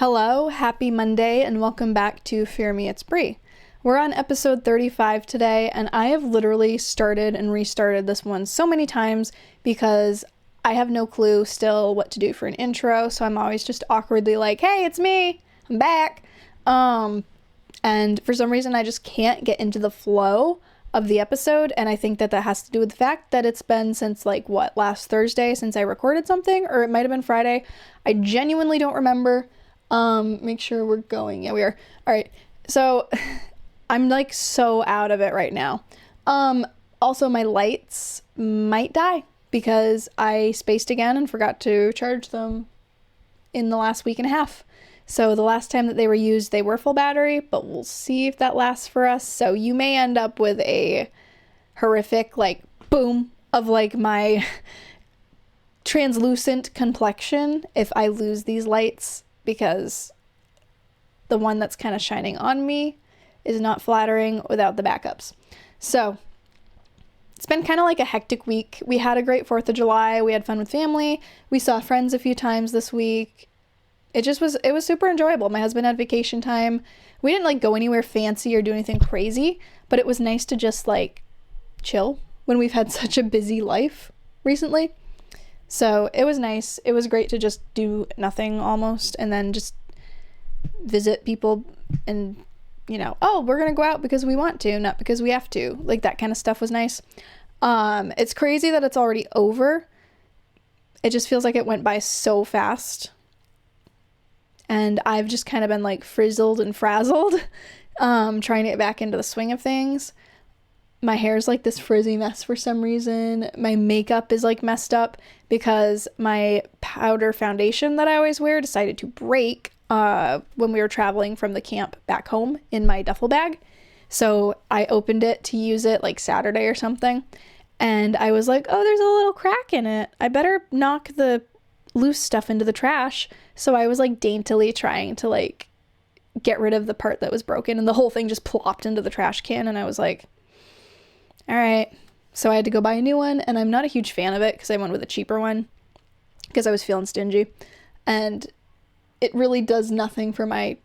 Hello, happy Monday, and welcome back to fearmeitsbre-The. We're on episode 35 today, and I have literally started and restarted this one so many times because I have no clue still what to do for an intro, so I'm always just awkwardly like, hey, it's me, I'm back. And for some reason I just can't get into the flow of the episode, and I think that has to do with the fact that it's been since last Thursday since I recorded something, or it might have been Friday. I genuinely don't remember. Make sure we're going. Yeah, we are. All right. So I'm so out of it right now. Also my lights might die because I spaced again and forgot to charge them in the last week and a half. So the last time that they were used, they were full battery, but we'll see if that lasts for us. So you may end up with a horrific boom of my translucent complexion if I lose these lights, because the one that's kind of shining on me is not flattering without the backups. So it's been kind of a hectic week. We had a great 4th of July. We had fun with family. We saw friends a few times this week. It was super enjoyable. My husband had vacation time. We didn't go anywhere fancy or do anything crazy, but it was nice to just chill when we've had such a busy life recently. So it was nice. It was great to just do nothing almost, and then just visit people and, oh, we're going to go out because we want to, not because we have to. That kind of stuff was nice. It's crazy that it's already over. It just feels like it went by so fast. And I've just kind of been frizzled and frazzled, trying to get back into the swing of things. My hair's this frizzy mess for some reason. My makeup is messed up because my powder foundation that I always wear decided to break when we were traveling from the camp back home in my duffel bag. So I opened it to use it Saturday or something, and I was like, oh, there's a little crack in it. I better knock the loose stuff into the trash. So I was daintily trying to get rid of the part that was broken, and the whole thing just plopped into the trash can, and I was like, all right. So I had to go buy a new one, and I'm not a huge fan of it because I went with a cheaper one because I was feeling stingy, and it really does nothing for my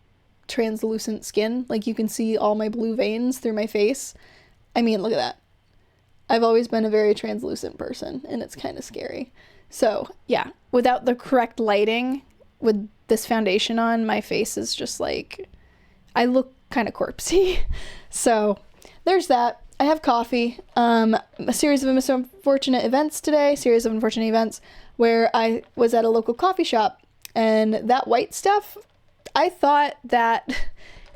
translucent skin. You can see all my blue veins through my face. I mean, look at that. I've always been a very translucent person, and it's kind of scary. So yeah, without the correct lighting with this foundation on, my face is just I look kind of corpsey. So there's that. I have coffee. A series of unfortunate events where I was at a local coffee shop, and that white stuff, I thought that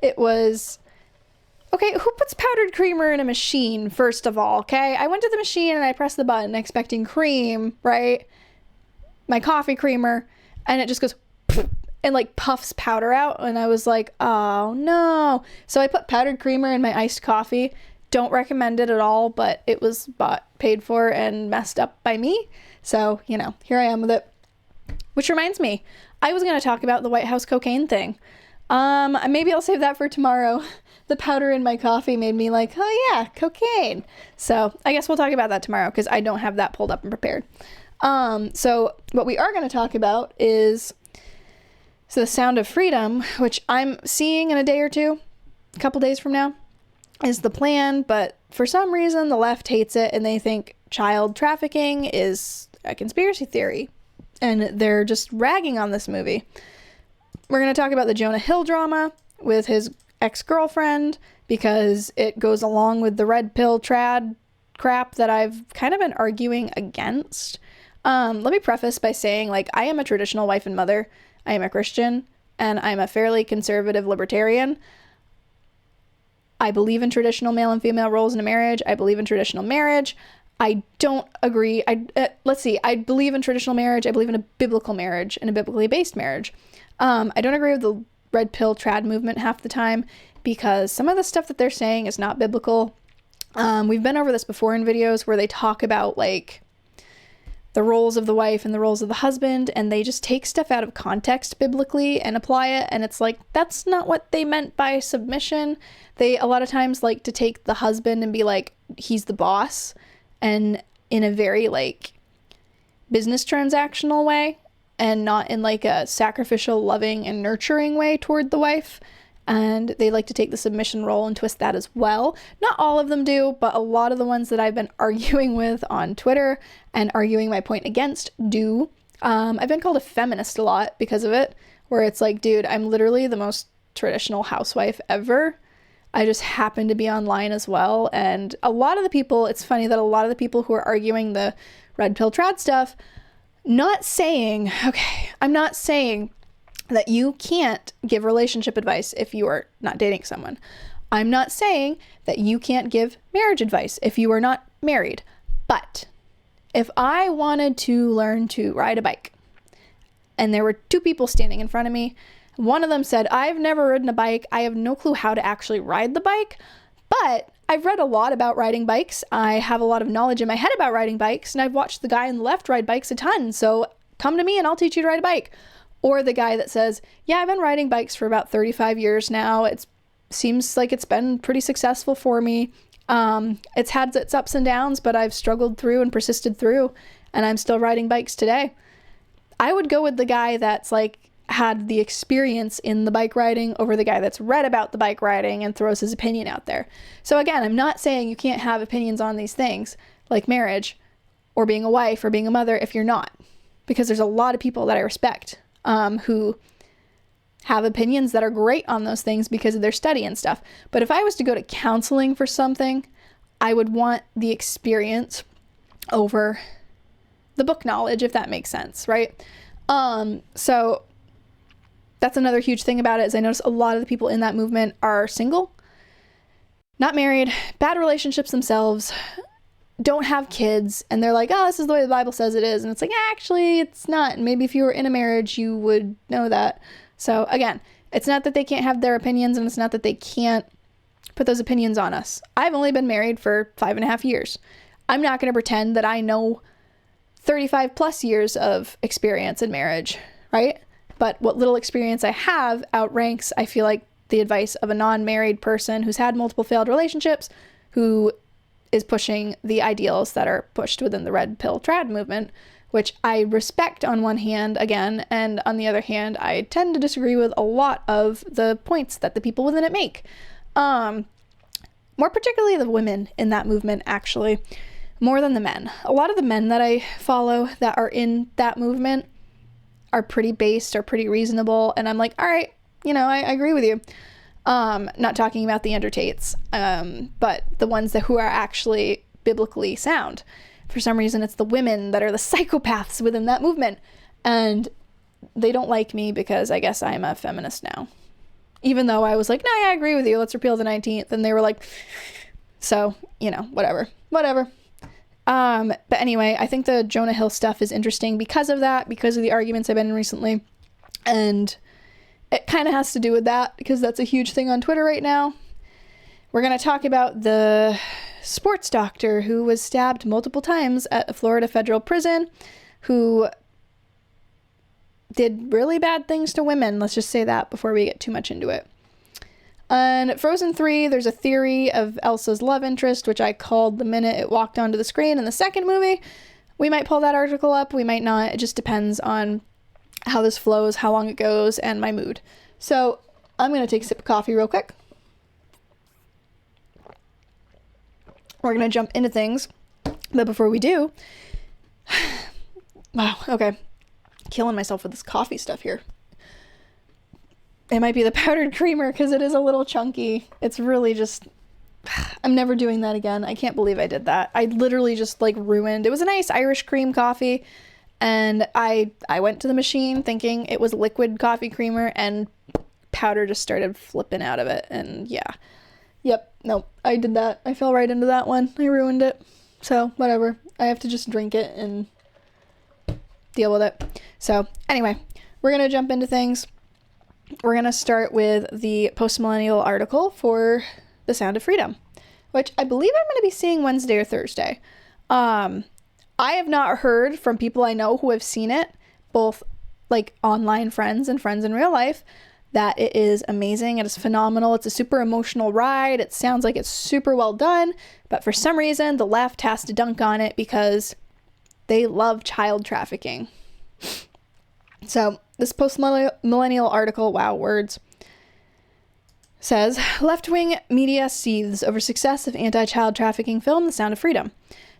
it was, okay, who puts powdered creamer in a machine, first of all, okay? I went to the machine and I pressed the button expecting cream, right? My coffee creamer, and it just goes and puffs powder out, and I was like, oh no. So I put powdered creamer in my iced coffee. Don't recommend it at all, but it was paid for, and messed up by me. So, here I am with it. Which reminds me, I was going to talk about the White House cocaine thing. Maybe I'll save that for tomorrow. The powder in my coffee made me oh yeah, cocaine. So I guess we'll talk about that tomorrow because I don't have that pulled up and prepared. So what we are going to talk about is The Sound of Freedom, which I'm seeing in a day or two, a couple days from now, is the plan, but for some reason the left hates it and they think child trafficking is a conspiracy theory, and they're just ragging on this movie. We're going to talk about the Jonah Hill drama with his ex-girlfriend because it goes along with the red pill trad crap that I've kind of been arguing against. Let me preface by saying I am a traditional wife and mother. I am a Christian, and I'm a fairly conservative libertarian. I believe in traditional male and female roles in a marriage. I believe in traditional marriage. I don't agree. I believe in traditional marriage. I believe in a biblical marriage and a biblically based marriage. I don't agree with the red pill trad movement half the time because some of the stuff that they're saying is not biblical. We've been over this before in videos where they talk about the roles of the wife and the roles of the husband, and they just take stuff out of context biblically and apply it, and it's that's not what they meant by submission. They a lot of times like to take the husband and be he's the boss, and in a very business transactional way, and not in like a sacrificial, loving, and nurturing way toward the wife. And they like to take the submission role and twist that as well. Not all of them do, but a lot of the ones that I've been arguing with on Twitter and arguing my point against do. I've been called a feminist a lot because of it, where it's like, dude, I'm literally the most traditional housewife ever. I just happen to be online as well. And a lot of the people, it's funny that a lot of the people who are arguing the red pill trad stuff, I'm not saying that you can't give relationship advice if you are not dating someone. I'm not saying that you can't give marriage advice if you are not married. But if I wanted to learn to ride a bike and there were two people standing in front of me, one of them said, I've never ridden a bike. I have no clue how to actually ride the bike, but I've read a lot about riding bikes. I have a lot of knowledge in my head about riding bikes, and I've watched the guy on the left ride bikes a ton. So come to me and I'll teach you to ride a bike. Or the guy that says, yeah, I've been riding bikes for about 35 years now. It seems like it's been pretty successful for me. It's had its ups and downs, but I've struggled through and persisted through, and I'm still riding bikes today. I would go with the guy that's like had the experience in the bike riding over the guy that's read about the bike riding and throws his opinion out there. So again, I'm not saying you can't have opinions on these things like marriage or being a wife or being a mother if you're not, because there's a lot of people that I respect who have opinions that are great on those things because of their study and stuff. But if I was to go to counseling for something, I would want the experience over the book knowledge, if that makes sense, right? So that's another huge thing about it, is I notice a lot of the people in that movement are single, not married, bad relationships themselves, don't have kids, and they're like, oh, this is the way the Bible says it is. And it's like, actually, it's not. And maybe if you were in a marriage, you would know that. So again, it's not that they can't have their opinions, and it's not that they can't put those opinions on us. I've only been married for 5.5 years. I'm not going to pretend that I know 35 plus years of experience in marriage, right? But what little experience I have outranks, I feel like, the advice of a non-married person who's had multiple failed relationships, who is pushing the ideals that are pushed within the red pill trad movement, which I respect on one hand, again, and on the other hand, I tend to disagree with a lot of the points that the people within it make. More particularly the women in that movement, actually, more than the men. A lot of the men that I follow that are in that movement are pretty based, are pretty reasonable, and I'm like, all right, I agree with you. Not talking about the Undertates, but the ones who are actually biblically sound. For some reason, it's the women that are the psychopaths within that movement, and they don't like me because I guess I'm a feminist now. Even though I was like, no, yeah, I agree with you, let's repeal the 19th, and they were like, so, whatever. But anyway, I think the Jonah Hill stuff is interesting because of that, because of the arguments I've been in recently, and it kind of has to do with that, because that's a huge thing on Twitter right now. We're going to talk about the sports doctor who was stabbed multiple times at a Florida federal prison, who did really bad things to women. Let's just say that before we get too much into it. On Frozen 3, there's a theory of Elsa's love interest, which I called the minute it walked onto the screen in the second movie. We might pull that article up, we might not. It just depends on how this flows, how long it goes, and my mood. So I'm going to take a sip of coffee real quick. We're going to jump into things. But before we do, wow, okay. Killing myself with this coffee stuff here. It might be the powdered creamer because it is a little chunky. It's really just, I'm never doing that again. I can't believe I did that. I literally just ruined. It was a nice Irish cream coffee, and I went to the machine thinking it was liquid coffee creamer, and powder just started flipping out of it. And yeah, yep, no, I did that. I fell right into that one. I ruined it. So whatever. I have to just drink it and deal with it. So anyway, we're gonna jump into things. We're going to start with the post-millennial article for The Sound of Freedom, which I believe I'm going to be seeing Wednesday or Thursday. I have not heard from people I know who have seen it, both online friends and friends in real life, that it is amazing. It is phenomenal. It's a super emotional ride. It sounds like it's super well done, but for some reason the left has to dunk on it because they love child trafficking. So this post-millennial article, wow, words, says, left-wing media seethes over success of anti-child trafficking film The Sound of Freedom.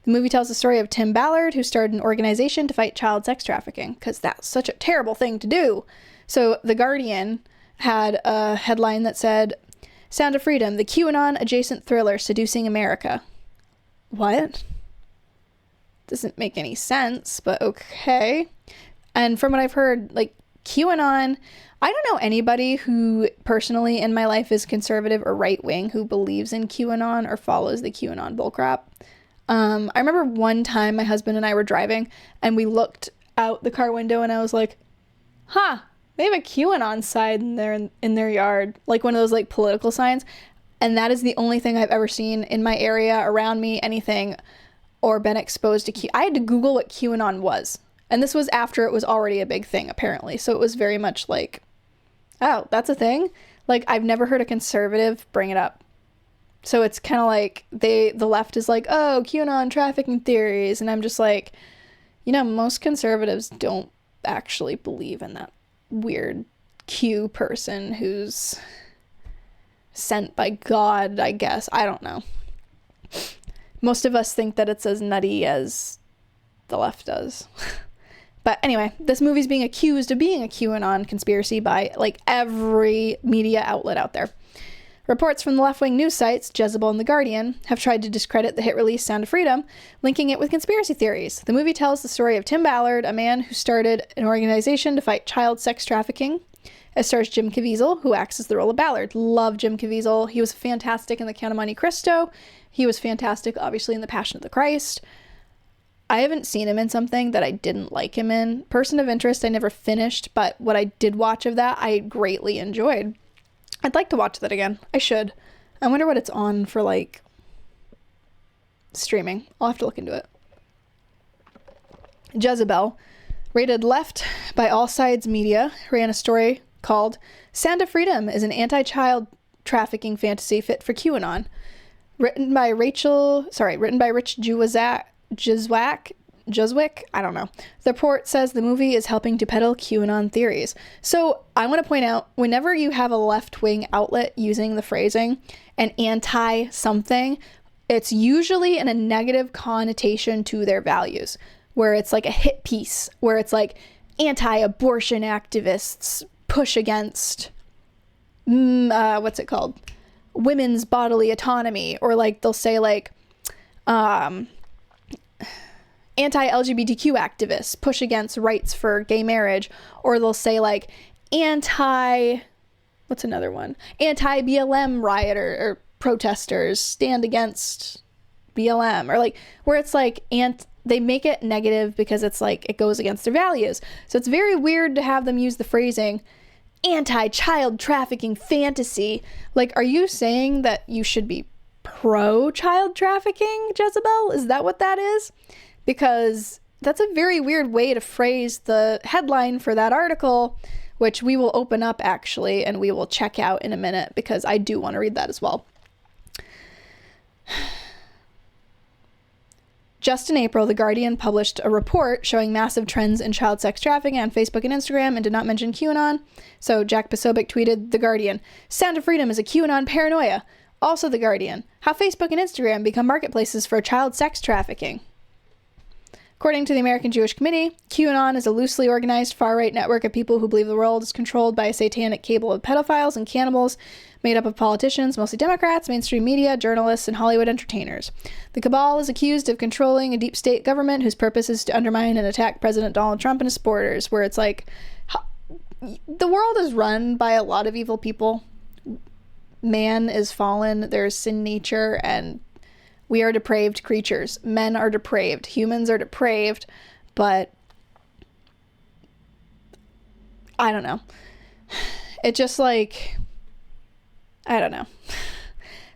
The movie tells the story of Tim Ballard, who started an organization to fight child sex trafficking, because that's such a terrible thing to do. So The Guardian had a headline that said, Sound of Freedom, the QAnon-adjacent thriller seducing America. What? Doesn't make any sense, but okay. And from what I've heard, like, QAnon, I don't know anybody who personally in my life is conservative or right-wing who believes in QAnon or follows the QAnon bullcrap. I remember one time my husband and I were driving and we looked out the car window and I was like, they have a QAnon sign in their yard, like one of those like political signs. And that is the only thing I've ever seen in my area, around me, anything, or been exposed to I had to Google what QAnon was. And this was after it was already a big thing, apparently. So it was very much like, oh, that's a thing? Like, I've never heard a conservative bring it up. So it's kind of like the left is like, oh, QAnon trafficking theories. And I'm just like, most conservatives don't actually believe in that weird Q person who's sent by God, I guess. I don't know. Most of us think that it's as nutty as the left does. But anyway, this movie's being accused of being a QAnon conspiracy by, like, every media outlet out there. Reports from the left-wing news sites, Jezebel and The Guardian, have tried to discredit the hit release Sound of Freedom, linking it with conspiracy theories. The movie tells the story of Tim Ballard, a man who started an organization to fight child sex trafficking. It stars Jim Caviezel, who acts as the role of Ballard. Love Jim Caviezel. He was fantastic in The Count of Monte Cristo. He was fantastic, obviously, in The Passion of the Christ. I haven't seen him in something that I didn't like him in. Person of Interest, I never finished, but what I did watch of that, I greatly enjoyed. I'd like to watch that again. I should. I wonder what it's on for, like, streaming. I'll have to look into it. Jezebel, rated left by All Sides Media, ran a story called Sound of Freedom is an anti-child trafficking fantasy fit for QAnon. Written by Rich Juswick, I don't know. The report says the movie is helping to peddle QAnon theories. So I want to point out, whenever you have a left-wing outlet using the phrasing an anti-something, it's usually in a negative connotation to their values, where it's like a hit piece, where it's like anti-abortion activists push against, what's it called? Women's bodily autonomy, or like they'll say like, anti-LGBTQ activists push against rights for gay marriage, or they'll say like anti-BLM rioter or protesters stand against BLM, or like where it's like they make it negative because it's like it goes against their values. So it's very weird to have them use the phrasing anti-child trafficking fantasy. Like, are you saying that you should be pro-child trafficking, Jezebel? Is that what that is? Because that's a very weird way to phrase the headline for that article, which we will open up actually, and we will check out in a minute because I do want to read that as well. Just in April, The Guardian published a report showing massive trends in child sex trafficking on Facebook and Instagram and did not mention QAnon. So Jack Posobiec tweeted, The Guardian, Sound of Freedom is a QAnon paranoia. Also The Guardian, how Facebook and Instagram become marketplaces for child sex trafficking. According to the American Jewish Committee, QAnon is a loosely organized far-right network of people who believe the world is controlled by a satanic cable of pedophiles and cannibals made up of politicians, mostly Democrats, mainstream media, journalists, and Hollywood entertainers. The cabal is accused of controlling a deep state government whose purpose is to undermine and attack President Donald Trump and his supporters, where it's like, the world is run by a lot of evil people. Man is fallen, there's sin nature, and we are depraved creatures. Men are depraved. Humans are depraved, but I don't know. It just like, I don't know.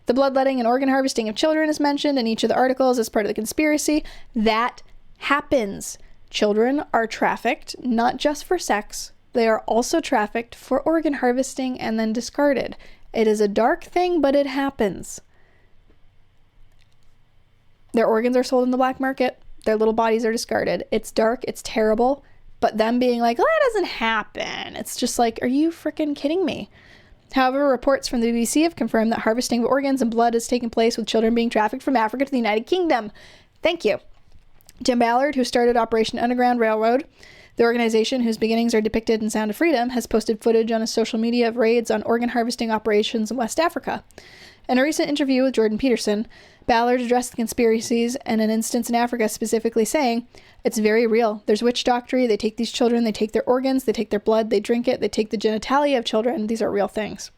The bloodletting and organ harvesting of children is mentioned in each of the articles as part of the conspiracy. That happens. Children are trafficked, not just for sex. They are also trafficked for organ harvesting and then discarded. It is a dark thing, but it happens. Their organs are sold in the black market. Their little bodies are discarded. It's dark. It's terrible. but them being like, oh, that doesn't happen. It's just like, are you freaking kidding me? However, reports from the BBC have confirmed that harvesting of organs and blood has taken place with children being trafficked from Africa to the United Kingdom. Thank you. Tim Ballard, who started Operation Underground Railroad, the organization whose beginnings are depicted in Sound of Freedom, has posted footage on his social media of raids on organ harvesting operations in West Africa. In a recent interview with Jordan Peterson, Ballard addressed the conspiracies and an instance in Africa, specifically saying, "It's very real. There's witch doctrine. They take these children, they take their organs, they take their blood, they drink it, they take the genitalia of children. These are real things."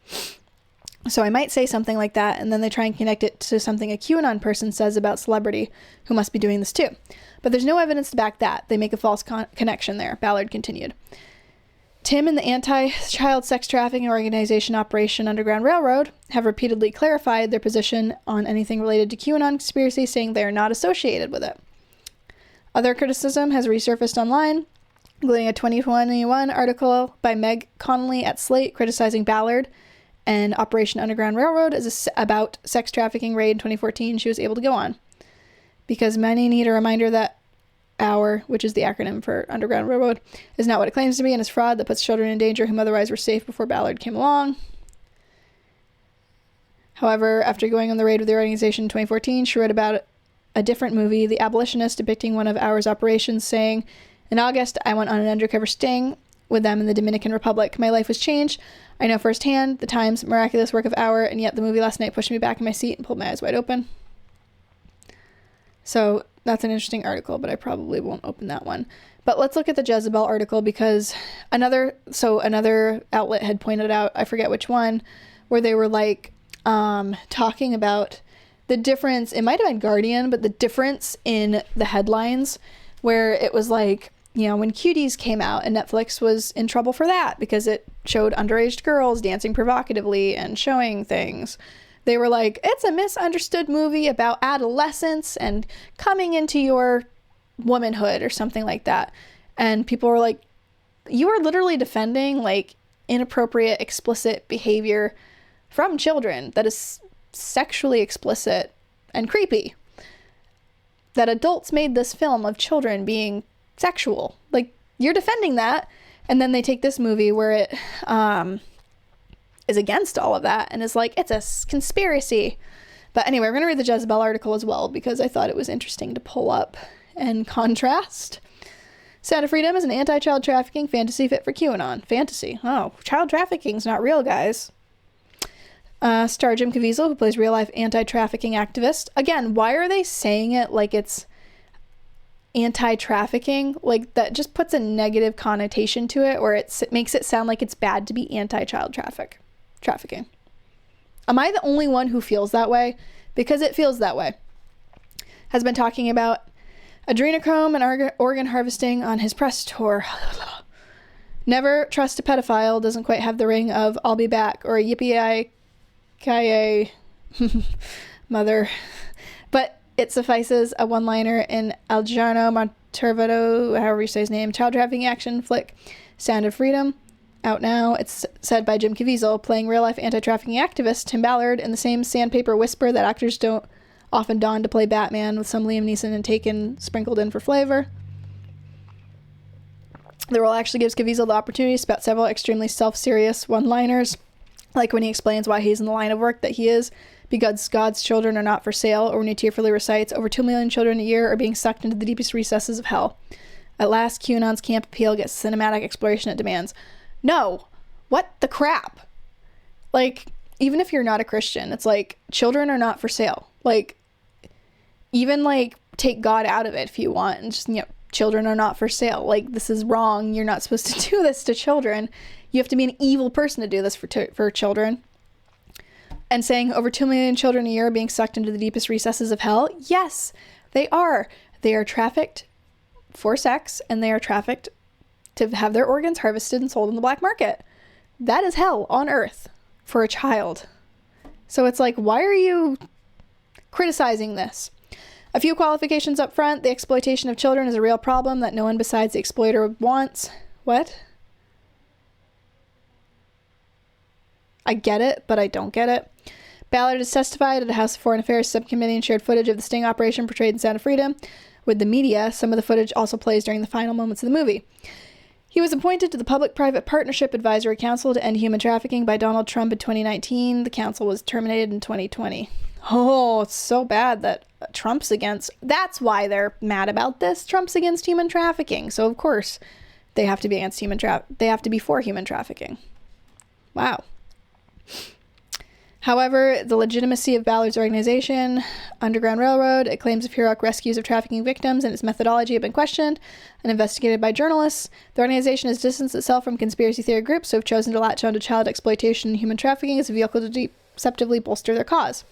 So I might say something like that, and then they try and connect it to something a QAnon person says about celebrity who must be doing this too. But there's no evidence to back that. They make a false connection there, Ballard continued. Tim and the anti-child sex trafficking organization Operation Underground Railroad have repeatedly clarified their position on anything related to QAnon conspiracy, saying they are not associated with it. Other criticism has resurfaced online, including a 2021 article by Meg Connolly at Slate criticizing Ballard and Operation Underground Railroad as about sex trafficking raid in 2014 she was able to go on. Because many need a reminder that OUR, which is the acronym for Underground Railroad, is not what it claims to be and is fraud that puts children in danger whom otherwise were safe before Ballard came along. However, after going on the raid with the organization in 2014, she wrote about a different movie, The Abolitionist, depicting one of OUR's operations, saying, "In August, I went on an undercover sting with them in the Dominican Republic. My life was changed. I know firsthand the times miraculous work of OUR, and yet the movie last night pushed me back in my seat and pulled my eyes wide open." So that's an interesting article, but I probably won't open that one. But let's look at the Jezebel article, because another outlet had pointed out, I forget which one, where they were like talking about the difference. It might have been Guardian, but the difference in the headlines, where it was like, you know, when Cuties came out, and Netflix was in trouble for that because it showed underage girls dancing provocatively and showing things. They were like, it's a misunderstood movie about adolescence and coming into your womanhood or something like that. And people were like, you are literally defending like inappropriate, explicit behavior from children that is sexually explicit and creepy. That adults made this film of children being sexual. Like, you're defending that. And then they take this movie where it is against all of that and is like, it's a conspiracy. But anyway, we're going to read the Jezebel article as well, because I thought it was interesting to pull up and contrast. Sound of Freedom is an anti-child trafficking fantasy fit for QAnon. Fantasy. Oh, child trafficking's not real, guys. Star Jim Caviezel, who plays real-life anti-trafficking activist. Again, why are they saying it like it's anti-trafficking? Like, that just puts a negative connotation to it, or it makes it sound like it's bad to be anti-child trafficking. Am I the only one who feels that way? Because it feels that way. Has been talking about adrenochrome and organ harvesting on his press tour. Never trust a pedophile doesn't quite have the ring of I'll be back or yippee-ki-yay mother. But it suffices a one-liner in Algerno Montervedo, however you say his name, child trafficking action flick Sound of Freedom. Out now, it's said by Jim Caviezel, playing real-life anti-trafficking activist Tim Ballard in the same sandpaper whisper that actors don't often don to play Batman, with some Liam Neeson and Taken sprinkled in for flavor. The role actually gives Caviezel the opportunity to spout several extremely self-serious one-liners, like when he explains why he's in the line of work that he is, because God's children are not for sale, or when he tearfully recites, over 2 million children a year are being sucked into the deepest recesses of hell. At last, QAnon's camp appeal gets the cinematic exploration it demands. No! What the crap? Like, even if you're not a Christian, it's like, children are not for sale. Like, even, like, take God out of it if you want, and just, you know, children are not for sale. Like, this is wrong. You're not supposed to do this to children. You have to be an evil person to do this for children. And saying over 2 million children a year are being sucked into the deepest recesses of hell. Yes, they are. They are trafficked for sex, and they are trafficked to have their organs harvested and sold in the black market. That is hell on earth for a child. So it's like, why are you criticizing this? A few qualifications up front. The exploitation of children is a real problem that no one besides the exploiter wants. What? I get it, but I don't get it. Ballard has testified at the House Foreign Affairs Subcommittee and shared footage of the sting operation portrayed in Sound of Freedom with the media. Some of the footage also plays during the final moments of the movie. He was appointed to the Public-Private Partnership Advisory Council to End Human Trafficking by Donald Trump in 2019. The council was terminated in 2020. Oh, it's so bad that Trump's against... That's why they're mad about this. Trump's against human trafficking. So, of course, they have to be against they have to be for human trafficking. Wow. However, the legitimacy of Ballard's organization, Underground Railroad, it claims of heroic rescues of trafficking victims, and its methodology have been questioned and investigated by journalists. The organization has distanced itself from conspiracy theory groups who have chosen to latch onto child exploitation and human trafficking as a vehicle to deceptively bolster their cause.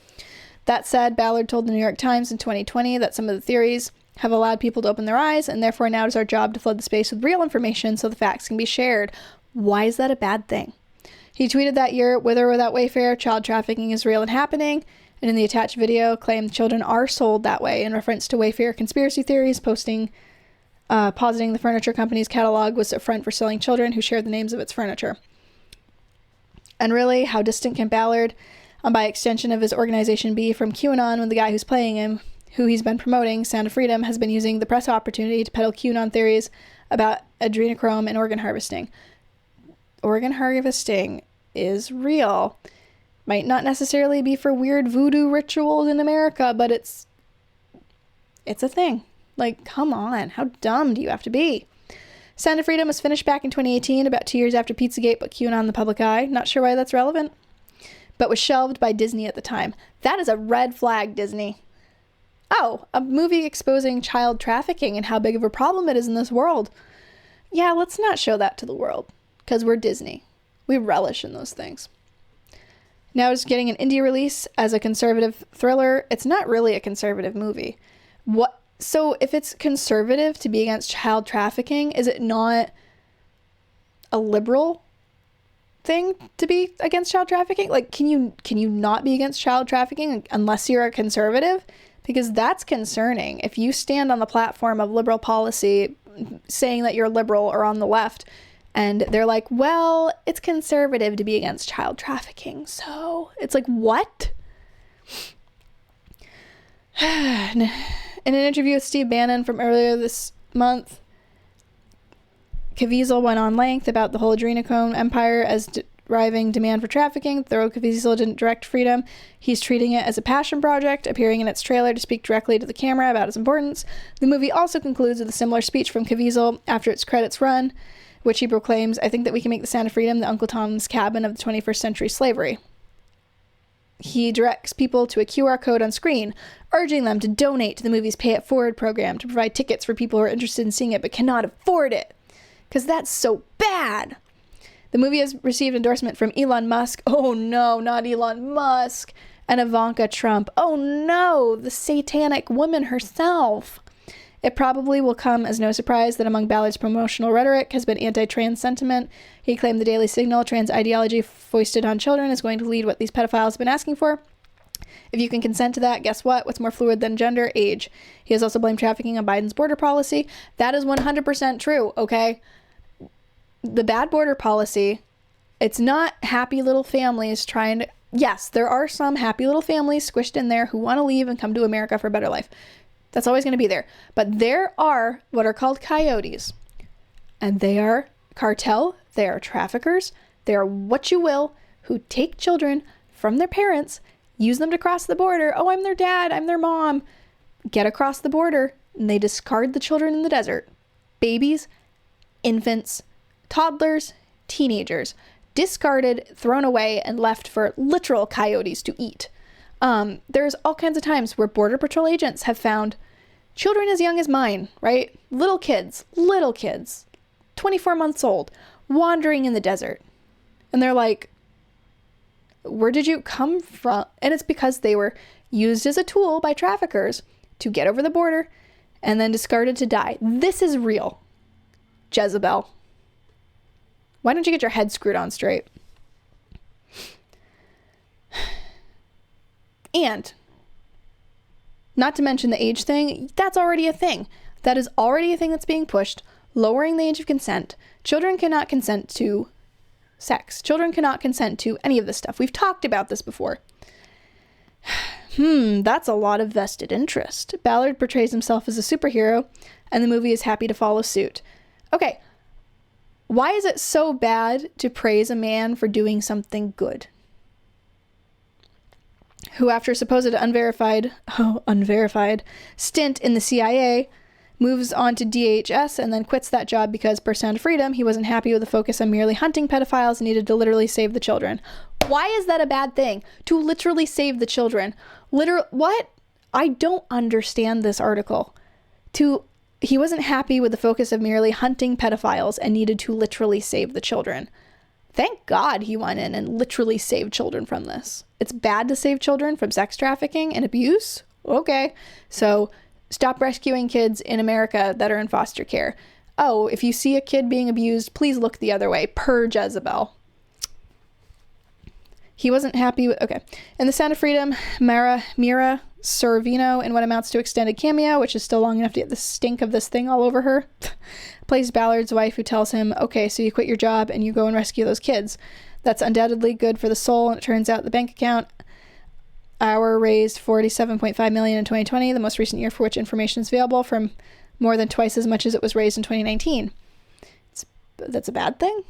That said, Ballard told the New York Times in 2020 that some of the theories have allowed people to open their eyes, and therefore now it is our job to flood the space with real information so the facts can be shared. Why is that a bad thing? He tweeted that year, with or without Wayfair, child trafficking is real and happening, and in the attached video claimed children are sold that way in reference to Wayfair conspiracy theories, positing the furniture company's catalog was a front for selling children who shared the names of its furniture. And really, how distant can Ballard, and by extension of his organization, be from QAnon when the guy who's playing him, who he's been promoting, Sound of Freedom, has been using the press opportunity to peddle QAnon theories about adrenochrome and organ harvesting? Organ harvesting is real. Might not necessarily be for weird voodoo rituals in America, but it's a thing. Like, come on, how dumb do you have to be? Sound of Freedom was finished back in 2018, about 2 years after Pizzagate put QAnon in the public eye. Not sure why that's relevant, but was shelved by Disney at the time. That is a red flag, Disney. Oh, a movie exposing child trafficking and how big of a problem it is in this world. Yeah, let's not show that to the world. Because we're Disney. We relish in those things. Now it's getting an indie release as a conservative thriller. It's not really a conservative movie. So if it's conservative to be against child trafficking, is it not a liberal thing to be against child trafficking? Like, can you not be against child trafficking unless you're a conservative? Because that's concerning. If you stand on the platform of liberal policy saying that you're liberal or on the left, and they're like, well, it's conservative to be against child trafficking. So it's like, what? In an interview with Steve Bannon from earlier this month, Caviezel went on length about the whole adrenochrome empire as driving demand for trafficking. Though Caviezel didn't direct Freedom, he's treating it as a passion project, appearing in its trailer to speak directly to the camera about its importance. The movie also concludes with a similar speech from Caviezel after its credits run, which he proclaims, "I think that we can make the Sound of Freedom the Uncle Tom's Cabin of the 21st century slavery." He directs people to a QR code on screen, urging them to donate to the movie's Pay It Forward program to provide tickets for people who are interested in seeing it but cannot afford it. Because that's so bad. The movie has received endorsement from Elon Musk. Oh no, not Elon Musk. And Ivanka Trump. Oh no, the satanic woman herself. It probably will come as no surprise that among Ballard's promotional rhetoric has been anti-trans sentiment. He claimed the Daily Signal trans ideology foisted on children is going to lead what these pedophiles have been asking for. If you can consent to that, guess what? What's more fluid than gender? Age. He has also blamed trafficking on Biden's border policy. That is 100% true, okay? The bad border policy, it's not happy little families trying to... Yes, there are some happy little families squished in there who want to leave and come to America for a better life. That's always going to be there. But there are what are called coyotes. And they are cartel, they are traffickers, they are what you will, who take children from their parents, use them to cross the border. Oh, I'm their dad, I'm their mom. Get across the border, and they discard the children in the desert. Babies, infants, toddlers, teenagers. Discarded, thrown away, and left for literal coyotes to eat. There's all kinds of times where Border Patrol agents have found children as young as mine, right? Little kids, 24 months old, wandering in the desert. And they're like, where did you come from? And it's because they were used as a tool by traffickers to get over the border and then discarded to die. This is real. Jezebel. Why don't you get your head screwed on straight? And not to mention the age thing, that's already a thing. That is already a thing that's being pushed, lowering the age of consent. Children cannot consent to sex. Children cannot consent to any of this stuff. We've talked about this before. That's a lot of vested interest. Ballard portrays himself as a superhero, and the movie is happy to follow suit. Okay, Why is it so bad to praise a man for doing something good? Who, after a supposed unverified stint in the CIA, moves on to DHS and then quits that job because, per Sound of Freedom, he wasn't happy with the focus on merely hunting pedophiles and needed to literally save the children. Why is that a bad thing? To literally save the children. What? I don't understand this article. He wasn't happy with the focus of merely hunting pedophiles and needed to literally save the children. Thank God he went in and literally saved children from this. It's bad to save children from sex trafficking and abuse? Okay. So stop rescuing kids in America that are in foster care. Oh, if you see a kid being abused, please look the other way. Per Jezebel. He wasn't happy with... Okay. In The Sound of Freedom, Mira Sorvino, in what amounts to extended cameo, which is still long enough to get the stink of this thing all over her, plays Ballard's wife, who tells him, okay, so you quit your job and you go and rescue those kids. That's undoubtedly good for the soul, and it turns out the bank account raised $47.5 million in 2020, the most recent year for which information is available, from more than twice as much as it was raised in 2019. That's a bad thing?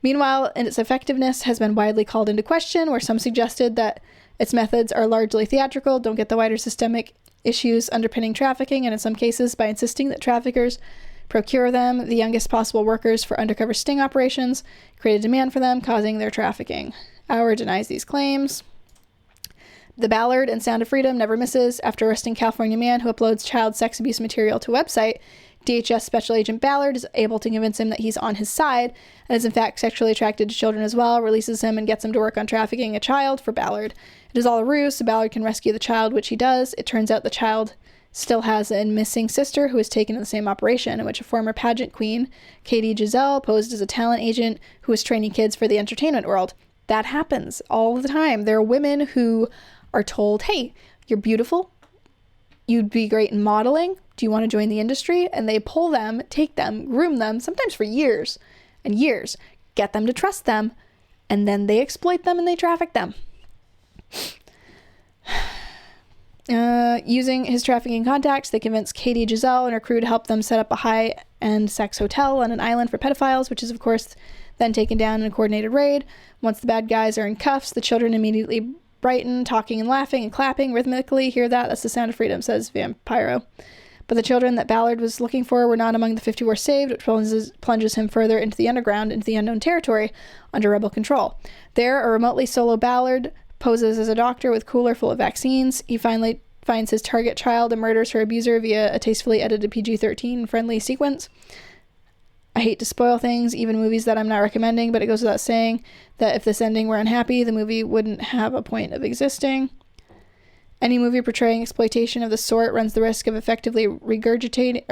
Meanwhile, its effectiveness has been widely called into question, where some suggested that its methods are largely theatrical, don't get the wider systemic issues underpinning trafficking, and in some cases, by insisting that traffickers procure them, the youngest possible workers, for undercover sting operations, create a demand for them, causing their trafficking. Auer denies these claims. The Ballard and Sound of Freedom never misses. After arresting California man who uploads child sex abuse material to a website, DHS Special Agent Ballard is able to convince him that he's on his side and is in fact sexually attracted to children as well, releases him and gets him to work on trafficking a child for Ballard. It is all a ruse, so Ballard can rescue the child, which he does. It turns out the child still has a missing sister who was taken in the same operation, in which a former pageant queen, Katie Giselle, posed as a talent agent who was training kids for the entertainment world. That happens all the time. There are women who are told, hey, you're beautiful, you'd be great in modeling, do you want to join the industry? And they pull them, take them, groom them, sometimes for years and years, get them to trust them, and then they exploit them and they traffic them. Using his trafficking contacts, they convince Katie Giselle and her crew to help them set up a high-end sex hotel on an island for pedophiles, which is, of course, then taken down in a coordinated raid. Once the bad guys are in cuffs, the children immediately brighten, talking and laughing and clapping rhythmically. Hear that? That's the Sound of Freedom, says Vampiro. But the children that Ballard was looking for were not among the 50 who were saved, which plunges him further into the underground, into the unknown territory, under rebel control. There, a remotely solo Ballard poses as a doctor with cooler full of vaccines. He finally finds his target child and murders her abuser via a tastefully edited PG-13 friendly sequence. I hate to spoil things, even movies that I'm not recommending, but it goes without saying that if this ending were unhappy, the movie wouldn't have a point of existing. Any movie portraying exploitation of the sort runs the risk of effectively reiterating it,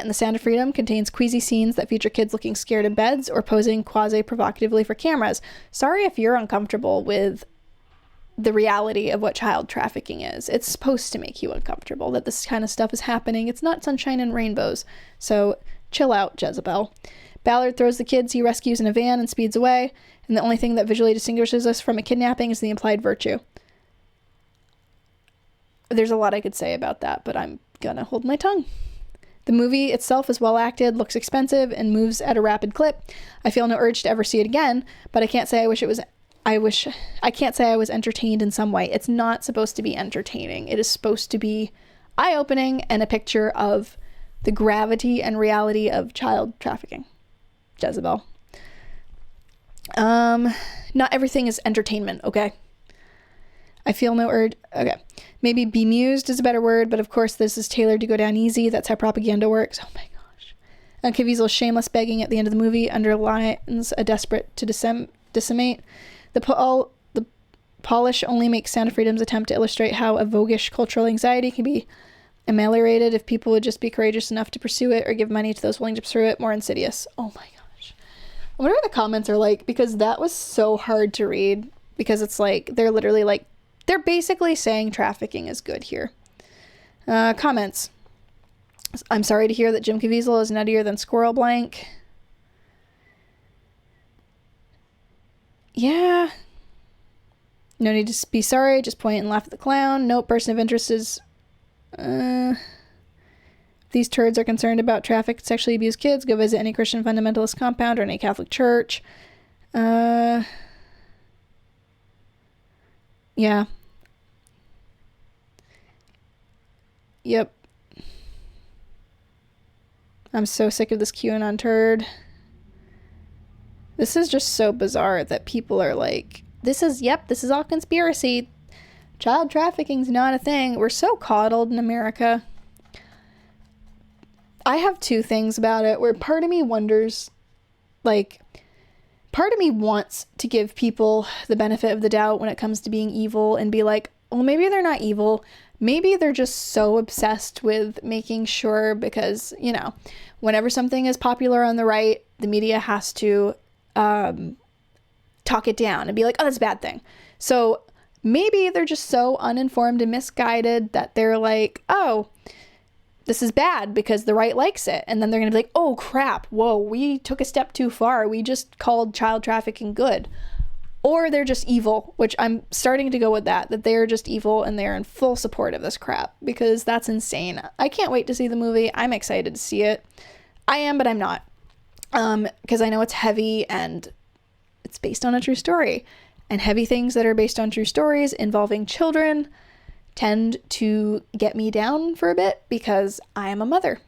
and The Sound of Freedom contains queasy scenes that feature kids looking scared in beds or posing quasi-provocatively for cameras. Sorry if you're uncomfortable with the reality of what child trafficking is. It's supposed to make you uncomfortable that this kind of stuff is happening. It's not sunshine and rainbows. So chill out, Jezebel. Ballard throws the kids he rescues in a van and speeds away, and the only thing that visually distinguishes us from a kidnapping is the implied virtue. There's a lot I could say about that, but I'm gonna hold my tongue. The movie itself is well acted, looks expensive, and moves at a rapid clip. I feel no urge to ever see it again, but I can't say I can't say I was entertained in some way. It's not supposed to be entertaining. It is supposed to be eye-opening and a picture of the gravity and reality of child trafficking. Jezebel. Not everything is entertainment, okay? I feel no urge. Okay. Maybe bemused is a better word, but of course this is tailored to go down easy. That's how propaganda works. Oh my gosh. And Caviezel's shameless begging at the end of the movie underlines a desperate to decimate. The polish only makes Sound of Freedom's attempt to illustrate how a voguish cultural anxiety can be ameliorated if people would just be courageous enough to pursue it or give money to those willing to pursue it. More insidious. Oh my gosh. I wonder what the comments are like, because that was so hard to read, because it's like, they're literally like, they're basically saying trafficking is good here. Comments. I'm sorry to hear that Jim Caviezel is nuttier than Squirrel Blank. Yeah. No need to be sorry, just point and laugh at the clown. Nope, person of interest is... These turds are concerned about trafficked, sexually abused kids. Go visit any Christian fundamentalist compound or any Catholic church. Yeah. Yep. I'm so sick of this QAnon turd. This is just so bizarre that people are like, this is all conspiracy. Child trafficking's not a thing. We're so coddled in America. I have two things about it where part of me wonders, like, part of me wants to give people the benefit of the doubt when it comes to being evil and be like, well, maybe they're not evil. Maybe they're just so obsessed with making sure, because, you know, whenever something is popular on the right, the media has to talk it down and be like, oh, that's a bad thing. So maybe they're just so uninformed and misguided that they're like, oh, this is bad because the right likes it. And then they're going to be like, oh, crap. Whoa, we took a step too far. We just called child trafficking good. Or they're just evil, which I'm starting to go with that they're just evil and they're in full support of this crap, because that's insane. I can't wait to see the movie. I'm excited to see it. I am, but I'm not. Because I know it's heavy and it's based on a true story. And heavy things that are based on true stories involving children tend to get me down for a bit because I am a mother.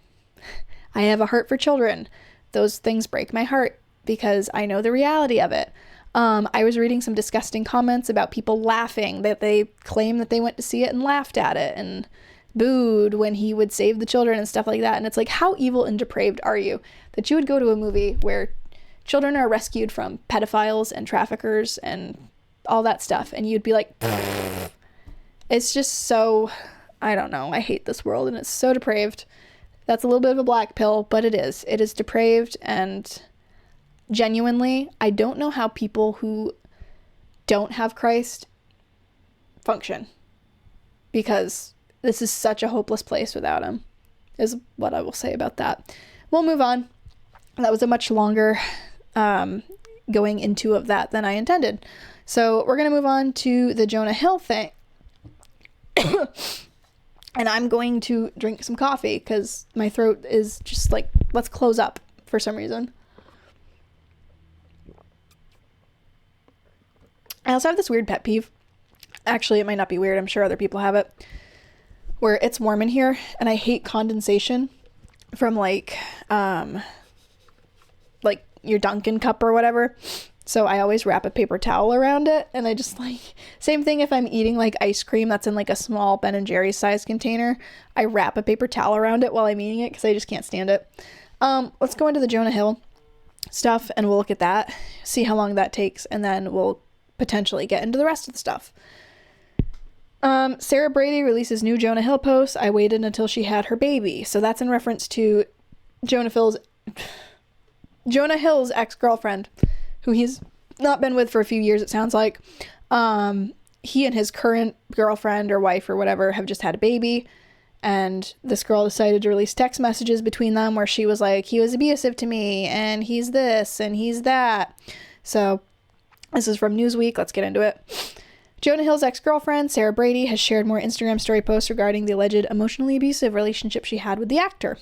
I have a heart for children. Those things break my heart because I know the reality of it. I was reading some disgusting comments about people laughing, that they claim that they went to see it and laughed at it and booed when he would save the children and stuff like that. And it's like, how evil and depraved are you that you would go to a movie where children are rescued from pedophiles and traffickers and all that stuff, and you'd be like, pfft. It's just so, I don't know. I hate this world and it's so depraved. That's a little bit of a black pill, but it is. It is depraved, and genuinely, I don't know how people who don't have Christ function, because this is such a hopeless place without him, is what I will say about that. We'll move on. That was a much longer going into of that than I intended. So we're going to move on to the Jonah Hill thing. And I'm going to drink some coffee because my throat is just like, let's close up for some reason. I also have this weird pet peeve. Actually, it might not be weird. I'm sure other people have it. Where it's warm in here and I hate condensation from like your Dunkin' cup or whatever. So I always wrap a paper towel around it, and I just like, same thing if I'm eating like ice cream that's in like a small Ben & Jerry's size container, I wrap a paper towel around it while I'm eating it because I just can't stand it. Let's go into the Jonah Hill stuff and we'll look at that, see how long that takes, and then we'll potentially get into the rest of the stuff. Sarah Brady releases new Jonah Hill post. I waited until she had her baby. So that's in reference to Jonah Hill's ex-girlfriend, who he's not been with for a few years, it sounds like. He and his current girlfriend or wife or whatever have just had a baby, and this girl decided to release text messages between them where she was like, he was abusive to me, and he's this, and he's that. So this is from Newsweek. Let's get into it. Jonah Hill's ex-girlfriend, Sarah Brady, has shared more Instagram story posts regarding the alleged emotionally abusive relationship she had with the actor.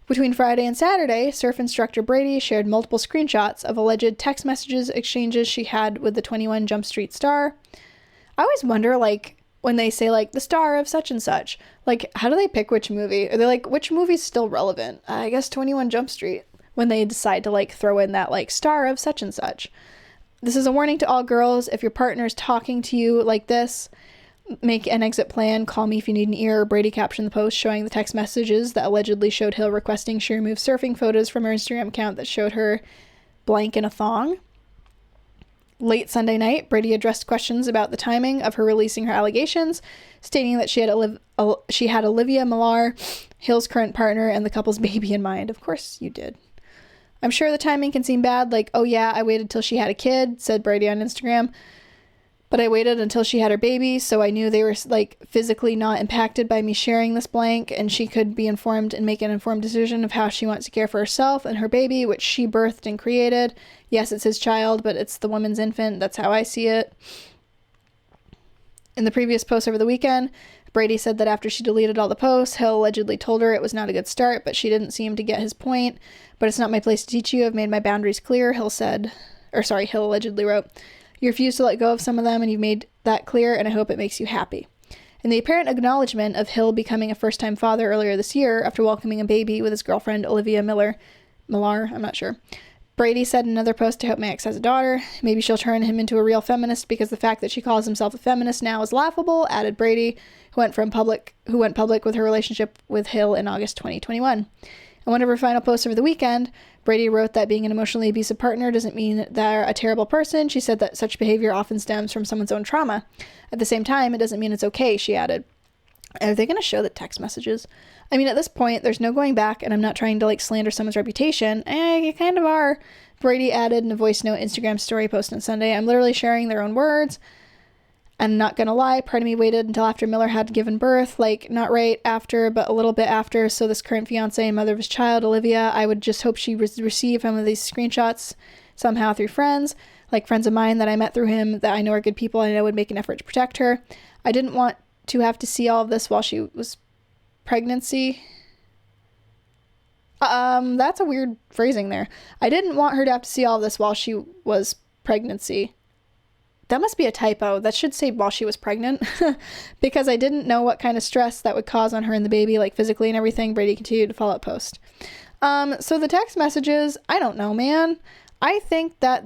Between Friday and Saturday, surf instructor Brady shared multiple screenshots of alleged text messages exchanges she had with the 21 Jump Street star. I always wonder, like, when they say, like, the star of such and such, like, how do they pick which movie? Are they like, which movie's still relevant? I guess 21 Jump Street, when they decide to, like, throw in that, like, star of such and such. This is a warning to all girls. If your partner is talking to you like this, make an exit plan. Call me if you need an ear. Brady captioned the post showing the text messages that allegedly showed Hill requesting she remove surfing photos from her Instagram account that showed her blank in a thong. Late Sunday night, Brady addressed questions about the timing of her releasing her allegations, stating that she had Olivia Millar, Hill's current partner, and the couple's baby in mind. Of course you did. I'm sure the timing can seem bad, like, oh yeah, I waited till she had a kid, said Brady on Instagram. But I waited until she had her baby, so I knew they were, like, physically not impacted by me sharing this blank, and she could be informed and make an informed decision of how she wants to care for herself and her baby, which she birthed and created. Yes, it's his child, but it's the woman's infant. That's how I see it. In the previous post over the weekend, Brady said that after she deleted all the posts, Hill allegedly told her it was not a good start, but she didn't seem to get his point. But it's not my place to teach you. I've made my boundaries clear, Hill allegedly wrote. You refuse to let go of some of them, and you've made that clear, and I hope it makes you happy. In the apparent acknowledgement of Hill becoming a first-time father earlier this year, after welcoming a baby with his girlfriend Olivia Millar, I'm not sure, Brady said in another post, to hope my ex has a daughter. Maybe she'll turn him into a real feminist because the fact that she calls himself a feminist now is laughable, added Brady, who went public with her relationship with Hill in August 2021. In one of her final posts over the weekend, Brady wrote that being an emotionally abusive partner doesn't mean they're a terrible person. She said that such behavior often stems from someone's own trauma. At the same time, it doesn't mean it's okay, she added. Are they going to show the text messages? I mean, at this point, there's no going back, and I'm not trying to, slander someone's reputation. You kind of are. Brady added in a voice note Instagram story post on Sunday, I'm literally sharing their own words. And not gonna lie, part of me waited until after Miller had given birth, not right after, but a little bit after, so this current fiance and mother of his child, Olivia, I would just hope she receive some of these screenshots somehow through friends, friends of mine that I met through him that I know are good people and I know would make an effort to protect her. I didn't want to have to see all of this while she was pregnancy. That's a weird phrasing there. I didn't want her to have to see all of this while she was pregnancy. That must be a typo. That should say while she was pregnant because I didn't know what kind of stress that would cause on her and the baby, physically and everything. Brady continued to follow up post. So the text messages, I don't know, man. I think that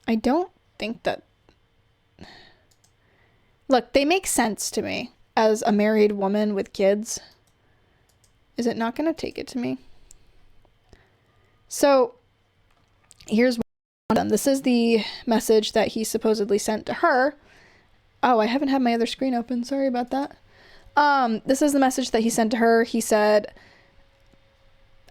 I don't think that... Look, they make sense to me as a married woman with kids. Is it not going to take it to me? So, here's one. This is the message that he supposedly sent to her. Oh, I haven't had my other screen open. Sorry about that. This is the message that he sent to her. He said,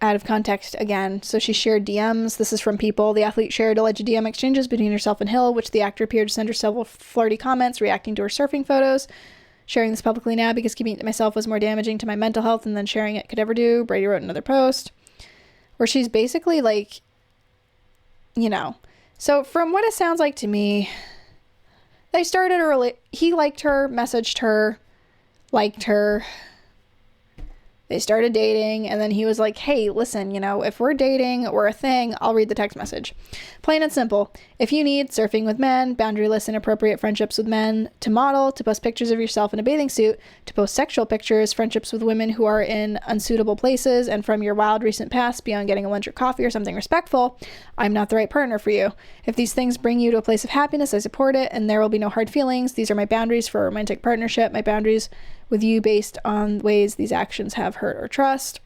out of context again, so she shared DMs. This is from People. The athlete shared alleged DM exchanges between herself and Hill, which the actor appeared to send her several flirty comments, reacting to her surfing photos. Sharing this publicly now because keeping it to myself was more damaging to my mental health than sharing it could ever do. Brady wrote another post where she's basically so from what it sounds like to me, they started early. He liked her, messaged her, liked her. They started dating, and then he was like, hey, listen, if we're dating, we're a thing, I'll read the text message. Plain and simple. If you need surfing with men, boundaryless and appropriate friendships with men, to model, to post pictures of yourself in a bathing suit, to post sexual pictures, friendships with women who are in unsuitable places, and from your wild recent past beyond getting a lunch or coffee or something respectful, I'm not the right partner for you. If these things bring you to a place of happiness, I support it, and there will be no hard feelings. These are my boundaries for a romantic partnership, my boundaries with you based on ways these actions have hurt or trust.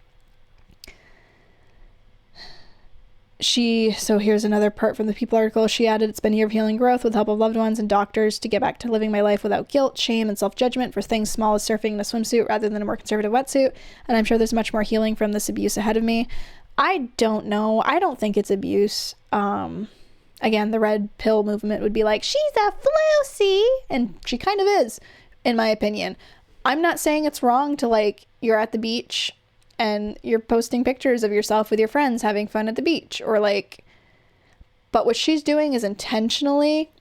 So here's another part from the People article. She added, it's been a year of healing growth with the help of loved ones and doctors to get back to living my life without guilt, shame, and self-judgment for things small as surfing in a swimsuit rather than a more conservative wetsuit. And I'm sure there's much more healing from this abuse ahead of me. I don't know. I don't think it's abuse. Again, the red pill movement would be like, she's a floozy. And she kind of is, in my opinion. I'm not saying it's wrong to you're at the beach and you're posting pictures of yourself with your friends having fun at the beach or but what she's doing is intentionally,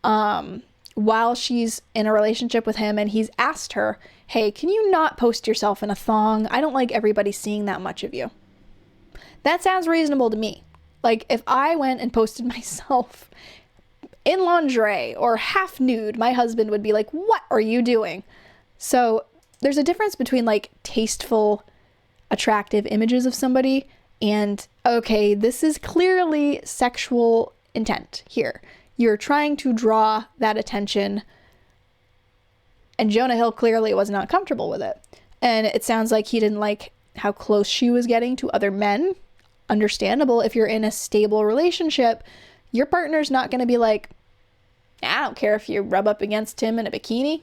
while she's in a relationship with him and he's asked her, hey, can you not post yourself in a thong? I don't like everybody seeing that much of you. That sounds reasonable to me. If I went and posted myself in lingerie or half nude, my husband would be like, what are you doing? So there's a difference between tasteful, attractive images of somebody and, okay, this is clearly sexual intent here. You're trying to draw that attention. And Jonah Hill clearly was not comfortable with it. And it sounds like he didn't like how close she was getting to other men. Understandable. If you're in a stable relationship, your partner's not going to be like, I don't care if you rub up against him in a bikini.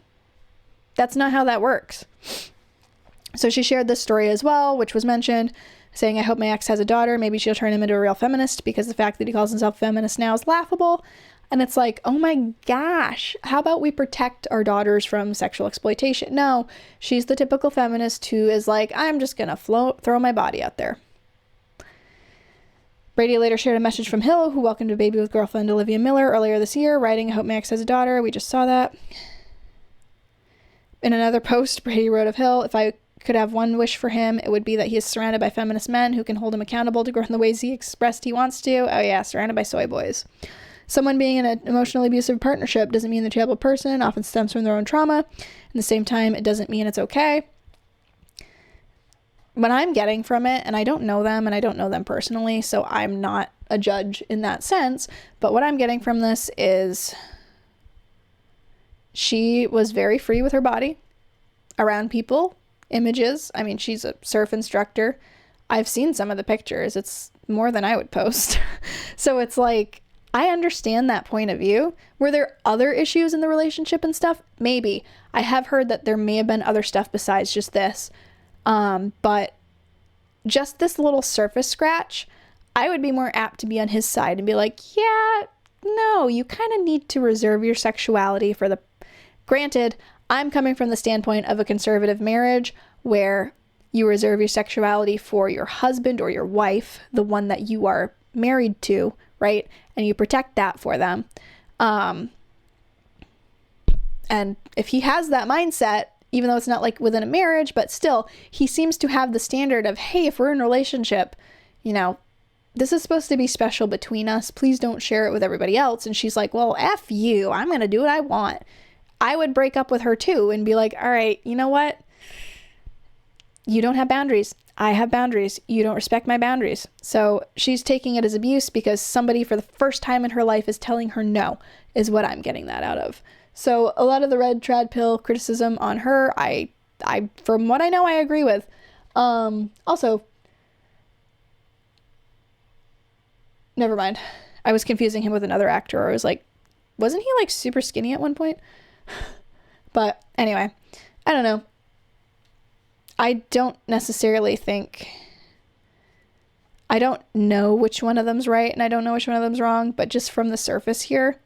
That's not how that works. So she shared this story as well, which was mentioned, saying, I hope my ex has a daughter. Maybe she'll turn him into a real feminist because the fact that he calls himself feminist now is laughable. And it's like, oh my gosh, how about we protect our daughters from sexual exploitation? No, she's the typical feminist who is like, I'm just going to throw my body out there. Brady later shared a message from Hill, who welcomed a baby with girlfriend Olivia Miller earlier this year, writing, "I hope Max has a daughter." We just saw that. In another post, Brady wrote of Hill, "If I could have one wish for him, it would be that he is surrounded by feminist men who can hold him accountable to grow in the ways he expressed he wants to." Oh yeah, surrounded by soy boys. Someone being in an emotionally abusive partnership doesn't mean they're a terrible person, often stems from their own trauma. At the same time, it doesn't mean it's okay. What I'm getting from it, and I don't know them, and I don't know them personally, so I'm not a judge in that sense, but what I'm getting from this is she was very free with her body around people, images. I mean, she's a surf instructor. I've seen some of the pictures. It's more than I would post. So it's like, I understand that point of view. Were there other issues in the relationship and stuff? Maybe. I have heard that there may have been other stuff besides just this. But just this little surface scratch, I would be more apt to be on his side and be like, yeah, no, you kind of need to reserve your sexuality for the... Granted, I'm coming from the standpoint of a conservative marriage where you reserve your sexuality for your husband or your wife, the one that you are married to, right? And you protect that for them. And if he has that mindset, even though it's not like within a marriage, but still, he seems to have the standard of, hey, if we're in a relationship, you know, this is supposed to be special between us. Please don't share it with everybody else. And she's like, well, F you. I'm going to do what I want. I would break up with her too and be like, all right, you know what? You don't have boundaries. I have boundaries. You don't respect my boundaries. So she's taking it as abuse because somebody for the first time in her life is telling her no, is what I'm getting that out of. So a lot of the red trad pill criticism on her, I from what I know, I agree with. Also, never mind. I was confusing him with another actor. I was like, wasn't he like super skinny at one point? But anyway, I don't know. I don't necessarily think... I don't know which one of them's right and I don't know which one of them's wrong, but just from the surface here,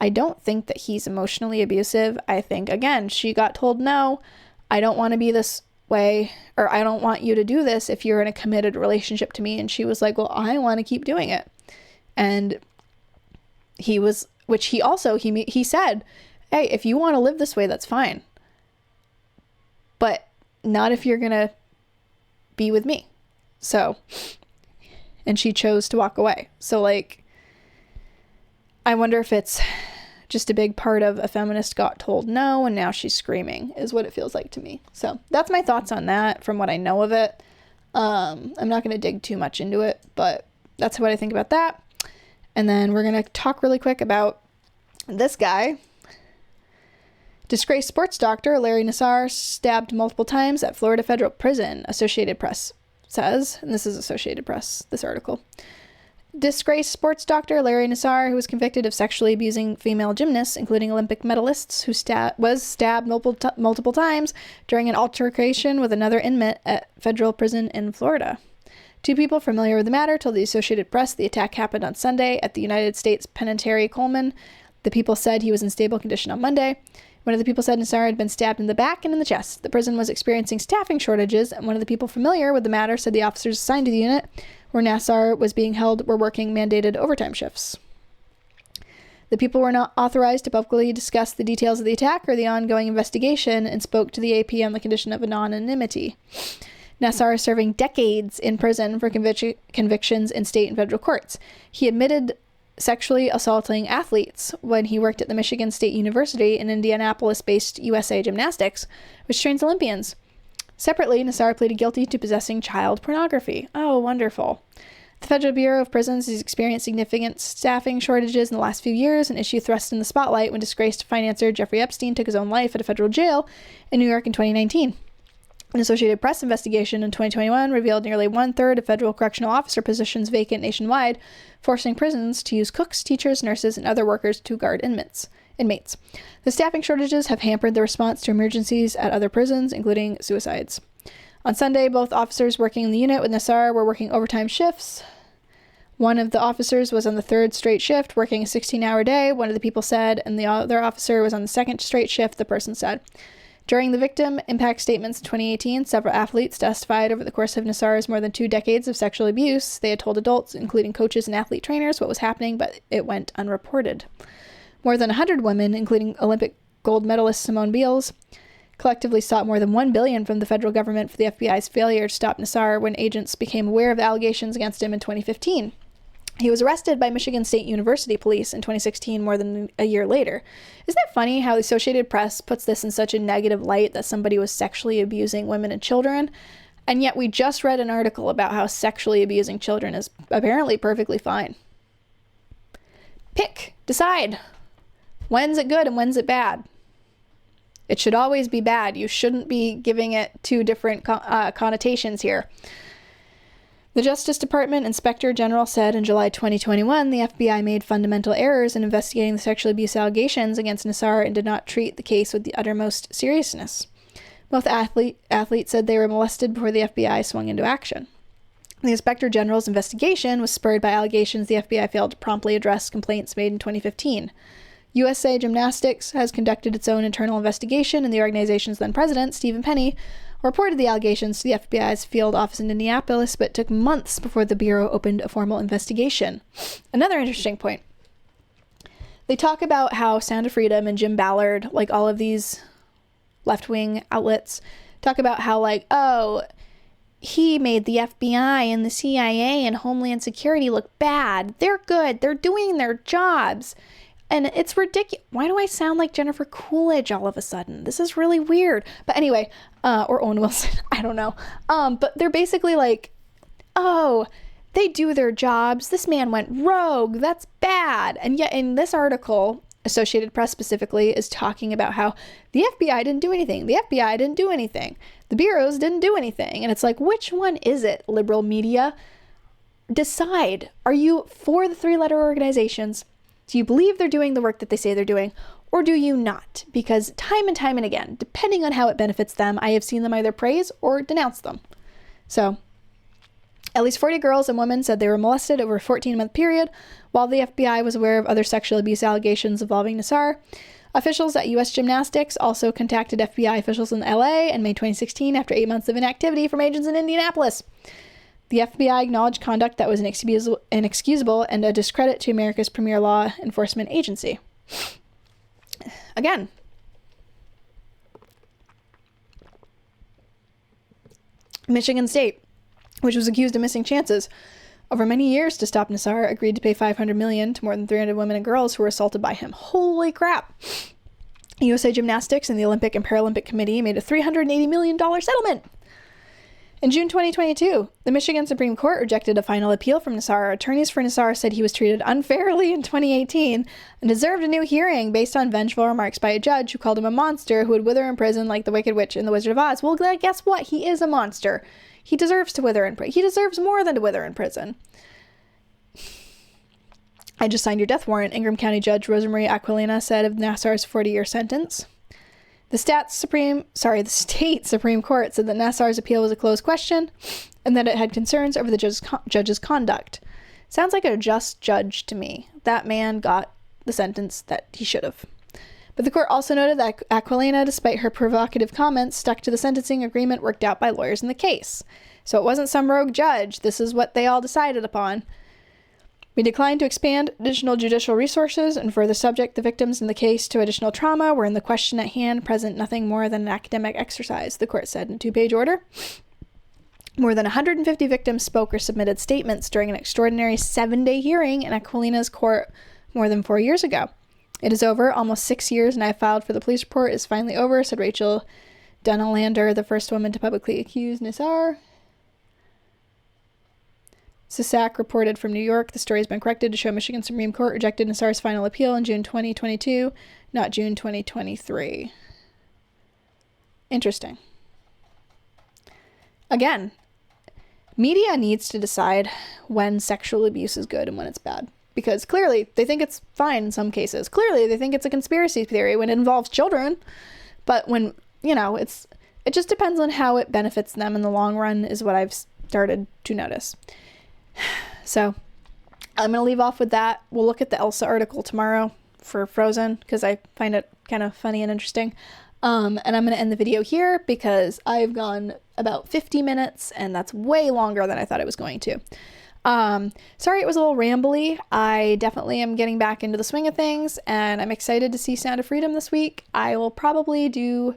I don't think that he's emotionally abusive. I think, again, she got told no, I don't want to be this way, or I don't want you to do this if you're in a committed relationship to me. And she was like, well, I want to keep doing it. And he was, which he also, he said, hey, if you want to live this way, that's fine. But not if you're going to be with me. So, and she chose to walk away. So like, I wonder if it's just a big part of a feminist got told no and now she's screaming is what it feels like to me. So that's my thoughts on that from what I know of it. I'm not going to dig too much into it, but that's what I think about that. And then we're going to talk really quick about this guy. Disgraced sports doctor Larry Nassar stabbed multiple times at Florida federal prison, Associated Press says. And this is Associated Press, this article. Disgraced sports doctor Larry Nassar, who was convicted of sexually abusing female gymnasts, including Olympic medalists, who was stabbed multiple times during an altercation with another inmate at federal prison in Florida. Two people familiar with the matter told the Associated Press the attack happened on Sunday at the United States Penitentiary Coleman. The people said he was in stable condition on Monday. One of the people said Nassar had been stabbed in the back and in the chest. The prison was experiencing staffing shortages, and one of the people familiar with the matter said the officers assigned to the unit where Nassar was being held were working mandated overtime shifts. The people were not authorized to publicly discuss the details of the attack or the ongoing investigation and spoke to the AP on the condition of anonymity. Nassar is serving decades in prison for convictions in state and federal courts. He admitted sexually assaulting athletes when he worked at the Michigan State University in Indianapolis-based USA Gymnastics, which trains Olympians. Separately, Nassar pleaded guilty to possessing child pornography. Oh, wonderful. The Federal Bureau of Prisons has experienced significant staffing shortages in the last few years, an issue thrust in the spotlight when disgraced financier Jeffrey Epstein took his own life at a federal jail in New York in 2019. An Associated Press investigation in 2021 revealed nearly one-third of federal correctional officer positions vacant nationwide, forcing prisons to use cooks, teachers, nurses, and other workers to guard inmates. The staffing shortages have hampered the response to emergencies at other prisons, including suicides. On Sunday, both officers working in the unit with Nassar were working overtime shifts. One of the officers was on the third straight shift, working a 16-hour day, one of the people said, and the other officer was on the second straight shift, the person said. During the victim impact statements in 2018, several athletes testified over the course of Nassar's more than 2 decades of sexual abuse. They had told adults, including coaches and athlete trainers, what was happening, but it went unreported. More than 100 women, including Olympic gold medalist Simone Biles, collectively sought more than $1 billion from the federal government for the FBI's failure to stop Nassar when agents became aware of the allegations against him in 2015. He was arrested by Michigan State University police in 2016, more than a year later. Isn't that funny how the Associated Press puts this in such a negative light that somebody was sexually abusing women and children? And yet we just read an article about how sexually abusing children is apparently perfectly fine. Decide. When's it good and when's it bad? It should always be bad. You shouldn't be giving it 2 different connotations here. The Justice Department Inspector General said in July 2021 the FBI made fundamental errors in investigating the sexual abuse allegations against Nassar and did not treat the case with the uttermost seriousness. Both athletes said they were molested before the FBI swung into action. The Inspector General's investigation was spurred by allegations the FBI failed to promptly address complaints made in 2015. USA Gymnastics has conducted its own internal investigation, and the organization's then president, Stephen Penny, reported the allegations to the FBI's field office in Indianapolis, but it took months before the Bureau opened a formal investigation. Another interesting point. They talk about how Sound of Freedom and Jim Ballard, like all of these left-wing outlets, talk about how, like, oh, he made the FBI and the CIA and Homeland Security look bad. They're good. They're doing their jobs. And it's ridiculous. Why do I sound like Jennifer Coolidge all of a sudden? This is really weird. But anyway, or Owen Wilson, I don't know. But they're basically like, oh, they do their jobs. This man went rogue. That's bad. And yet in this article, Associated Press specifically is talking about how the FBI didn't do anything. The FBI didn't do anything. The bureaus didn't do anything. And it's like, which one is it, liberal media? Decide. Are you for the 3-letter organizations? Do you believe they're doing the work that they say they're doing, or do you not? Because time and time and again, depending on how it benefits them, I have seen them either praise or denounce them. So, at least 40 girls and women said they were molested over a 14-month period, while the FBI was aware of other sexual abuse allegations involving Nassar. Officials at U.S. Gymnastics also contacted FBI officials in L.A. in May 2016 after 8 months of inactivity from agents in Indianapolis. The FBI acknowledged conduct that was inexcusable and a discredit to America's premier law enforcement agency. Again, Michigan State, which was accused of missing chances over many years to stop Nassar, agreed to pay $500 million to more than 300 women and girls who were assaulted by him. Holy crap! USA Gymnastics and the Olympic and Paralympic Committee made a $380 million settlement. In June 2022, the Michigan Supreme Court rejected a final appeal from Nassar. Attorneys for Nassar said he was treated unfairly in 2018 and deserved a new hearing based on vengeful remarks by a judge who called him a monster who would wither in prison like the Wicked Witch in The Wizard of Oz. Well, guess what? He is a monster. He deserves to wither in prison. He deserves more than to wither in prison. I just signed your death warrant, Ingham County Judge Rosemarie Aquilina said of Nassar's 40-year sentence. The state Supreme Court said that Nassar's appeal was a closed question and that it had concerns over the judge's conduct. Sounds like a just judge to me. That man got the sentence that he should have. But the court also noted that Aquilina, despite her provocative comments, stuck to the sentencing agreement worked out by lawyers in the case. So it wasn't some rogue judge. This is what they all decided upon. We declined to expand additional judicial resources and further subject the victims in the case to additional trauma, wherein the question at hand present nothing more than an academic exercise, the court said in a 2-page order. More than 150 victims spoke or submitted statements during an extraordinary 7-day hearing in Aquilina's court more than 4 years ago. It is over, almost 6 years, and I filed for the police report. It's finally over, said Rachel Dunalander, the first woman to publicly accuse Nassar. Sisak reported from New York. The story has been corrected to show Michigan Supreme Court rejected Nassar's final appeal in June 2022, not June 2023. Interesting. Again, media needs to decide when sexual abuse is good and when it's bad. Because clearly they think it's fine in some cases. Clearly they think it's a conspiracy theory when it involves children. But when, it just depends on how it benefits them in the long run is what I've started to notice. So I'm going to leave off with that. We'll look at the Elsa article tomorrow for Frozen because I find it kind of funny and interesting. And I'm going to end the video here because I've gone about 50 minutes and that's way longer than I thought it was going to. Sorry it was a little rambly. I definitely am getting back into the swing of things and I'm excited to see Sound of Freedom this week. I will probably do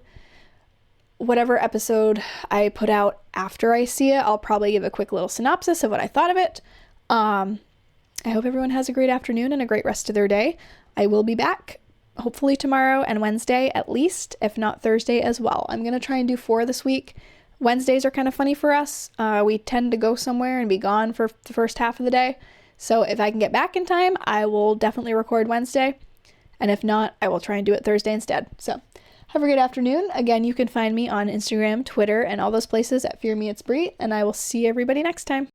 whatever episode I put out after I see it. I'll probably give a quick little synopsis of what I thought of it. I hope everyone has a great afternoon and a great rest of their day. I will be back hopefully tomorrow and Wednesday at least, if not Thursday as well. I'm going to try and do 4 this week. Wednesdays are kind of funny for us. We tend to go somewhere and be gone for the first half of the day. So if I can get back in time, I will definitely record Wednesday. And if not, I will try and do it Thursday instead. So have a great afternoon. Again, you can find me on Instagram, Twitter, and all those places at fearmeitsbre, and I will see everybody next time.